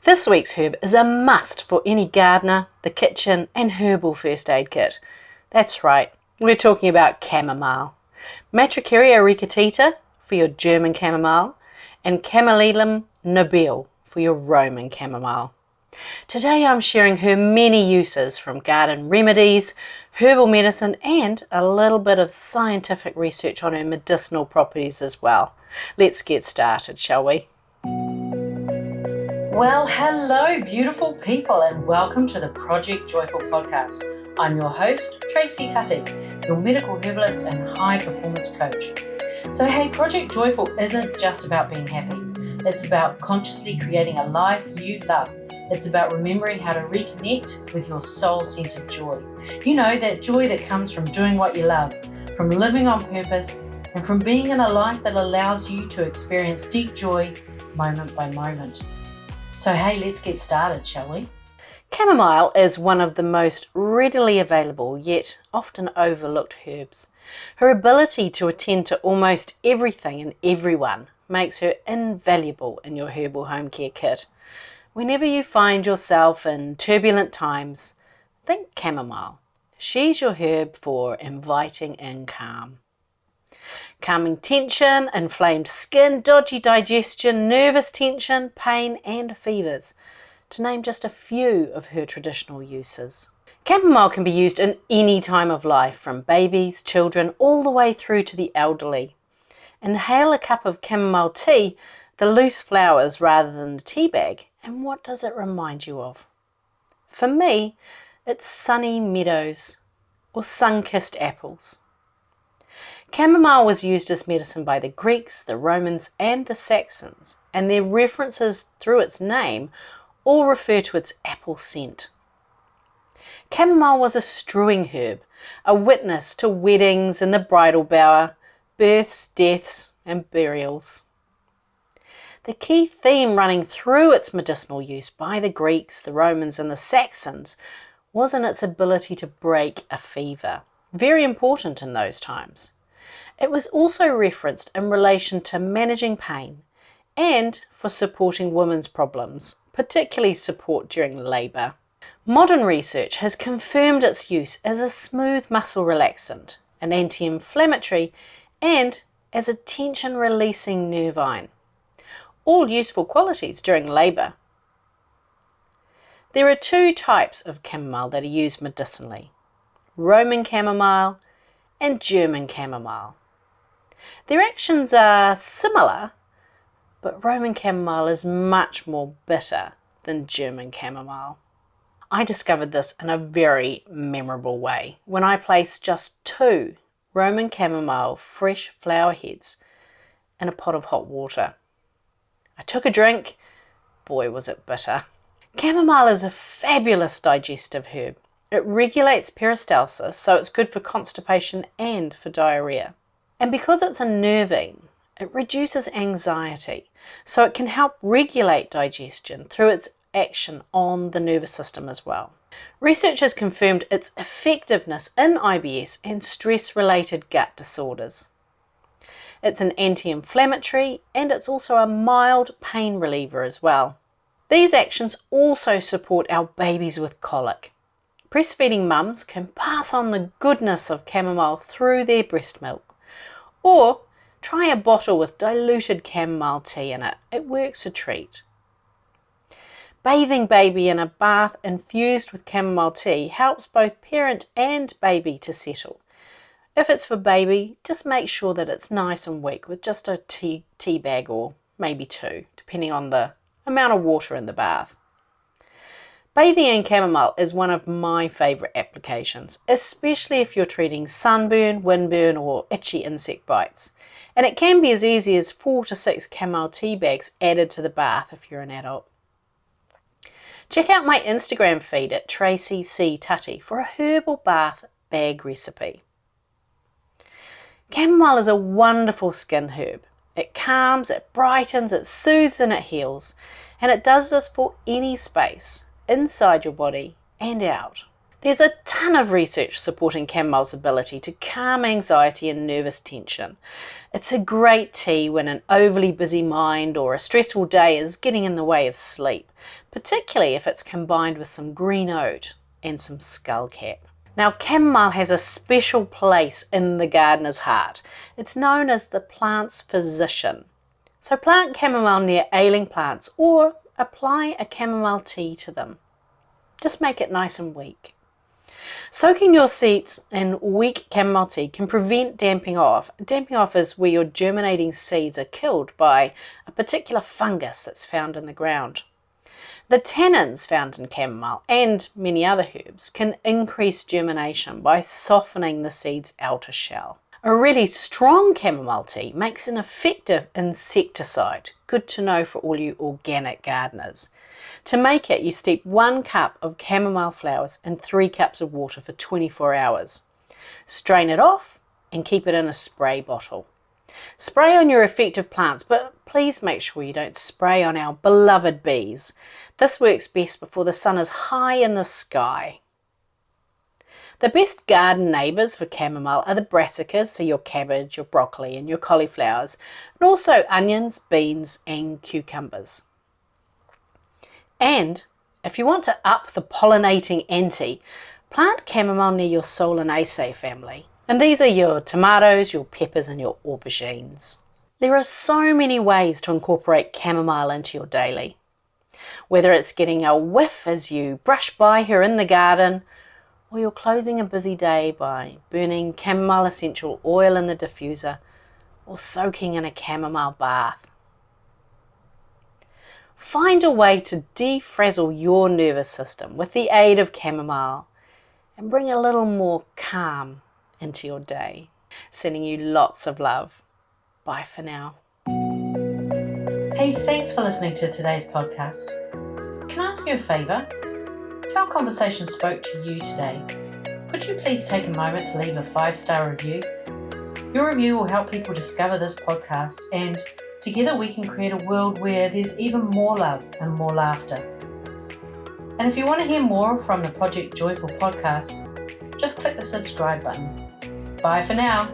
This week's herb is a must for any gardener, the kitchen and herbal first aid kit. That's right, we're talking about chamomile. Matricaria ricetita for your German chamomile and Camomille nobile for your Roman chamomile. Today I'm sharing her many uses from garden remedies, herbal medicine and a little bit of scientific research on her medicinal properties as well. Let's get started, shall we? Well, hello beautiful people and welcome to the Project Joyful podcast. I'm your host, Tracy Tutty, your medical herbalist and high performance coach. So hey, Project Joyful isn't just about being happy. It's about consciously creating a life you love. It's about remembering how to reconnect with your soul-centered joy. You know, that joy that comes from doing what you love, from living on purpose, and from being in a life that allows you to experience deep joy moment by moment. So hey, let's get started, shall we? Chamomile is one of the most readily available yet often overlooked herbs. Her ability to attend to almost everything and everyone makes her invaluable in your herbal home care kit. Whenever you find yourself in turbulent times, think chamomile. She's your herb for inviting in calm. Calming tension, inflamed skin, dodgy digestion, nervous tension, pain and fevers, to name just a few of her traditional uses. Chamomile can be used in any time of life, from babies, children, all the way through to the elderly. Inhale a cup of chamomile tea, the loose flowers rather than the tea bag, and what does it remind you of? For me, it's sunny meadows or sun-kissed apples. Chamomile was used as medicine by the Greeks, the Romans and the Saxons, and their references through its name all refer to its apple scent. Chamomile was a strewing herb, a witness to weddings in the bridal bower, births, deaths and burials. The key theme running through its medicinal use by the Greeks, the Romans and the Saxons was in its ability to break a fever, very important in those times. It was also referenced in relation to managing pain and for supporting women's problems, particularly support during labour. Modern research has confirmed its use as a smooth muscle relaxant, an anti-inflammatory and as a tension-releasing nervine. All useful qualities during labour. There are two types of chamomile that are used medicinally: Roman chamomile and German chamomile. Their actions are similar, but Roman chamomile is much more bitter than German chamomile. I discovered this in a very memorable way when I placed just 2 Roman chamomile fresh flower heads in a pot of hot water. I took a drink, boy was it bitter. Chamomile is a fabulous digestive herb. It regulates peristalsis, so it's good for constipation and for diarrhea. And because it's a nervine, it reduces anxiety, so it can help regulate digestion through its action on the nervous system as well. Research has confirmed its effectiveness in IBS and stress-related gut disorders. It's an anti-inflammatory and it's also a mild pain reliever as well. These actions also support our babies with colic. Breastfeeding mums can pass on the goodness of chamomile through their breast milk. Or try a bottle with diluted chamomile tea in it. It works a treat. Bathing baby in a bath infused with chamomile tea helps both parent and baby to settle. If it's for baby, just make sure that it's nice and weak with just a tea bag or maybe 2, depending on the amount of water in the bath. Bathing in chamomile is one of my favourite applications, especially if you're treating sunburn, windburn or itchy insect bites. And it can be as easy as 4 to 6 chamomile tea bags added to the bath if you're an adult. Check out my Instagram feed at Tracy C. Tutty for a herbal bath bag recipe. Chamomile is a wonderful skin herb. It calms, it brightens, it soothes and it heals. And it does this for any space, inside your body and out. There's a ton of research supporting chamomile's ability to calm anxiety and nervous tension. It's a great tea when an overly busy mind or a stressful day is getting in the way of sleep, particularly if it's combined with some green oat and some skullcap. Now, chamomile has a special place in the gardener's heart. It's known as the plant's physician. So plant chamomile near ailing plants or apply a chamomile tea to them. Just make it nice and weak. Soaking your seeds in weak chamomile tea can prevent damping off. Damping off is where your germinating seeds are killed by a particular fungus that's found in the ground. The tannins found in chamomile and many other herbs can increase germination by softening the seed's outer shell. A really strong chamomile tea makes an effective insecticide, good to know for all you organic gardeners. To make it, you steep 1 cup of chamomile flowers in 3 cups of water for 24 hours. Strain it off and keep it in a spray bottle. Spray on your effective plants, but please make sure you don't spray on our beloved bees. This works best before the sun is high in the sky. The best garden neighbours for chamomile are the brassicas, so your cabbage, your broccoli and your cauliflowers, and also onions, beans and cucumbers. And if you want to up the pollinating ante, plant chamomile near your Solanaceae family. And these are your tomatoes, your peppers and your aubergines. There are so many ways to incorporate chamomile into your daily. Whether it's getting a whiff as you brush by her in the garden, or you're closing a busy day by burning chamomile essential oil in the diffuser, or soaking in a chamomile bath. Find a way to defrazzle your nervous system with the aid of chamomile and bring a little more calm into your day. Sending you lots of love. Bye for now. Hey, thanks for listening to today's podcast. Can I ask you a favour? If our conversation spoke to you today, could you please take a moment to leave a 5-star review? Your review will help people discover this podcast, and together we can create a world where there's even more love and more laughter. And if you want to hear more from the Project Joyful podcast, just click the subscribe button. Bye for now.